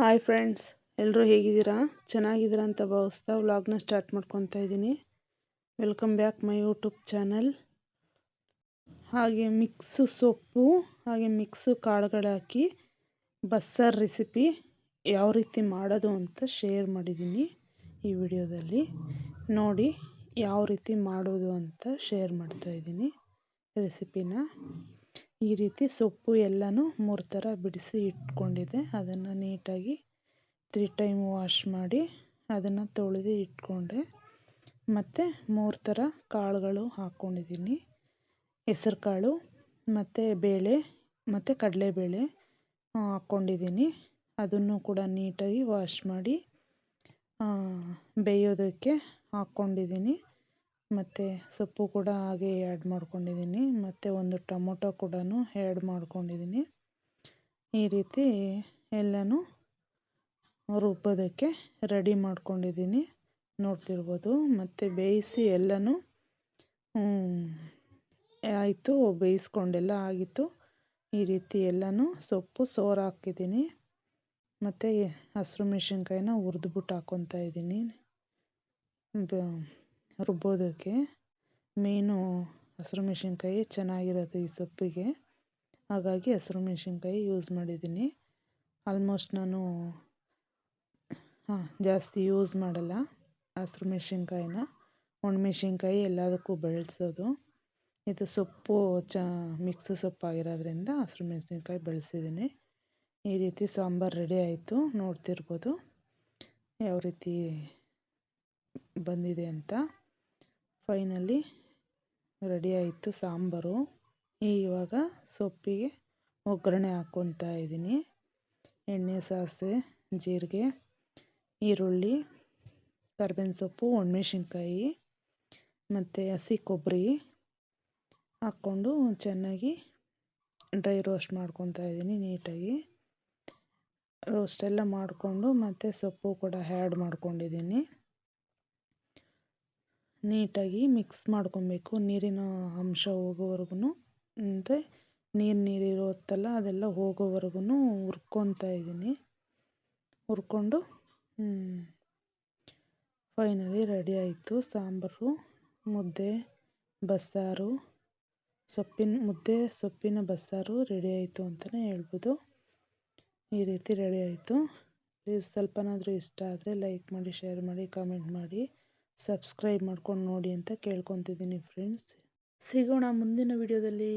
Hi friends, ಎಲ್ಲರೂ ಹೇಗಿದ್ದೀರಾ? ಚೆನ್ನಾಗಿದ್ದೀರಾ ಅಂತ ಭಾವಿಸ್ತಾ ವ್ಲಾಗ್ನ ಸ್ಟಾರ್ಟ್ ಮಾಡ್ಕೊತಾ ಇದ್ದೀನಿ. Welcome back my YouTube channel. ಹಾಗೆ ಮಿಕ್ಸ್ ಸೊಪ್ಪು ಹಾಗೆ ಮಿಕ್ಸ್ ಕಾಳುಗಳು ಹಾಕಿ ಬಸ್ಸಾರು ರೆಸಿಪಿ ಯಾವ ರೀತಿ ಮಾಡೋದು ಅಂತ ಶೇರ್ ಮಾಡಿದ್ದೀನಿ ಈ ವಿಡಿಯೋದಲ್ಲಿ. ನೋಡಿ ಯಾವ ರೀತಿ ಮಾಡೋದು ಅಂತ ಶೇರ್ ಮಾಡ್ತಾ ಇದ್ದೀನಿ ರೆಸಿಪಿನ. ಈ ರೀತಿ ಸೊಪ್ಪು ಎಲ್ಲನೂ 3 ಥರ ಬಿಡಿಸಿ ಇಟ್ಕೊಂಡಿದ್ದೆ. ಅದನ್ನು ನೀಟಾಗಿ 3 ಟೈಮ್ ವಾಶ್ ಮಾಡಿ ಅದನ್ನು ತೊಳೆದು ಇಟ್ಕೊಂಡೆ. ಮತ್ತು 3 ಥರ ಕಾಳುಗಳು ಹಾಕ್ಕೊಂಡಿದ್ದೀನಿ. ಹೆಸರು ಕಾಳು ಮತ್ತು ಬೇಳೆ ಮತ್ತು ಕಡಲೆಬೇಳೆ ಹಾಕ್ಕೊಂಡಿದ್ದೀನಿ. ಅದನ್ನು ಕೂಡ ನೀಟಾಗಿ ವಾಶ್ ಮಾಡಿ ಬೇಯೋದಕ್ಕೆ ಹಾಕ್ಕೊಂಡಿದ್ದೀನಿ. ಮತ್ತು ಸೊಪ್ಪು ಕೂಡ ಹಾಗೆ ಆ್ಯಡ್ ಮಾಡ್ಕೊಂಡಿದ್ದೀನಿ. ಮತ್ತು ಒಂದು ಟೊಮೊಟೊ ಕೂಡ ಆ್ಯಡ್ ಮಾಡ್ಕೊಂಡಿದ್ದೀನಿ. ಈ ರೀತಿ ಎಲ್ಲನೂ ರುಬ್ಬೋದಕ್ಕೆ ರೆಡಿ ಮಾಡ್ಕೊಂಡಿದ್ದೀನಿ, ನೋಡ್ತಿರ್ಬೋದು. ಮತ್ತು ಬೇಯಿಸಿ ಎಲ್ಲನೂ ಆಯಿತು, ಬೇಯಿಸ್ಕೊಂಡೆಲ್ಲ ಆಗಿತ್ತು. ಈ ರೀತಿ ಎಲ್ಲನೂ ಸೊಪ್ಪು ಸೋರು ಹಾಕಿದ್ದೀನಿ. ಮತ್ತು ಹಸಿರು ಮೆಣಸಿನ್ಕಾಯಿನ ಹುರಿದ್ಬಿಟ್ಟು ಹಾಕ್ಕೊತಾ ಇದ್ದೀನಿ ರುಬ್ಬೋದಕ್ಕೆ. ಮೇನು ಹಸಿರು ಮೆಣಸಿನ್ಕಾಯಿ ಚೆನ್ನಾಗಿರೋದು ಈ ಸೊಪ್ಪಿಗೆ, ಹಾಗಾಗಿ ಹಸಿರು ಮೆಣಸಿನ್ಕಾಯಿ ಯೂಸ್ ಮಾಡಿದ್ದೀನಿ. ಆಲ್ಮೋಸ್ಟ್ ನಾನು ಜಾಸ್ತಿ ಯೂಸ್ ಮಾಡಲ್ಲ ಹಸಿರು ಮೆಣಸಿನ್ಕಾಯಿನ. ಒಣಮೆಣಸಿನ್ಕಾಯಿ ಎಲ್ಲದಕ್ಕೂ ಬಳಸೋದು. ಇದು ಸೊಪ್ಪು ಮಿಕ್ಸ್ ಸೊಪ್ಪಾಗಿರೋದ್ರಿಂದ ಹಸಿರು ಮೆಣಸಿನ್ಕಾಯಿ ಬಳಸಿದ್ದೀನಿ. ಈ ರೀತಿ ಸಾಂಬಾರು ರೆಡಿ ಆಯಿತು, ನೋಡ್ತಿರ್ಬೋದು ಯಾವ ರೀತಿ ಬಂದಿದೆ ಅಂತ. ಫೈನಲಿ ರೆಡಿ ಆಯಿತು ಸಾಂಬಾರು. ಇವಾಗ ಸೊಪ್ಪಿಗೆ ಒಗ್ಗರಣೆ ಹಾಕ್ಕೊತಾ ಇದ್ದೀನಿ. ಎಣ್ಣೆ, ಸಾಸಿವೆ, ಜೀರಿಗೆ, ಈರುಳ್ಳಿ, ಕರ್ಬೇವಿನ ಸೊಪ್ಪು, ಒಣಮೆಣಸಿನ್ಕಾಯಿ ಮತ್ತು ಹಸಿ ಕೊಬ್ಬರಿ ಹಾಕ್ಕೊಂಡು ಚೆನ್ನಾಗಿ ಡ್ರೈ ರೋಸ್ಟ್ ಮಾಡ್ಕೊತಾ ಇದ್ದೀನಿ. ನೀಟಾಗಿ ರೋಸ್ಟ್ ಎಲ್ಲ ಮಾಡಿಕೊಂಡು ಮತ್ತು ಸೊಪ್ಪು ಕೂಡ ಆ್ಯಡ್ ಮಾಡ್ಕೊಂಡಿದ್ದೀನಿ. ನೀಟಾಗಿ ಮಿಕ್ಸ್ ಮಾಡ್ಕೊಬೇಕು. ನೀರಿನ ಅಂಶ ಹೋಗೋವರೆಗೂ, ಅಂದರೆ ನೀರಿರುತ್ತಲ್ಲ ಅದೆಲ್ಲ ಹೋಗೋವರೆಗೂ ಹುರ್ಕೊತಾ ಇದ್ದೀನಿ. ಹುರ್ಕೊಂಡು ಫೈನಲಿ ರೆಡಿ ಆಯಿತು ಸಾಂಬಾರು. ಮುದ್ದೆ, ಬಸ್ಸಾರು, ಸೊಪ್ಪಿನ ಬಸ್ಸಾರು ರೆಡಿ ಆಯಿತು ಅಂತಲೇ ಹೇಳ್ಬೋದು. ಈ ರೀತಿ ರೆಡಿ ಆಯಿತು. ಪ್ಲೀಸ್ ಸ್ವಲ್ಪನಾದರೂ ಇಷ್ಟ ಆದರೆ ಲೈಕ್ ಮಾಡಿ, ಶೇರ್ ಮಾಡಿ, ಕಾಮೆಂಟ್ ಮಾಡಿ, ಸಬ್ಸ್ಕ್ರೈಬ್ ಮಾಡ್ಕೊಂಡು ನೋಡಿ ಅಂತ ಕೇಳ್ಕೊತಿದ್ದೀನಿ ಫ್ರೆಂಡ್ಸ್. ಸಿಗೋಣ ಮುಂದಿನ ವಿಡಿಯೋದಲ್ಲಿ.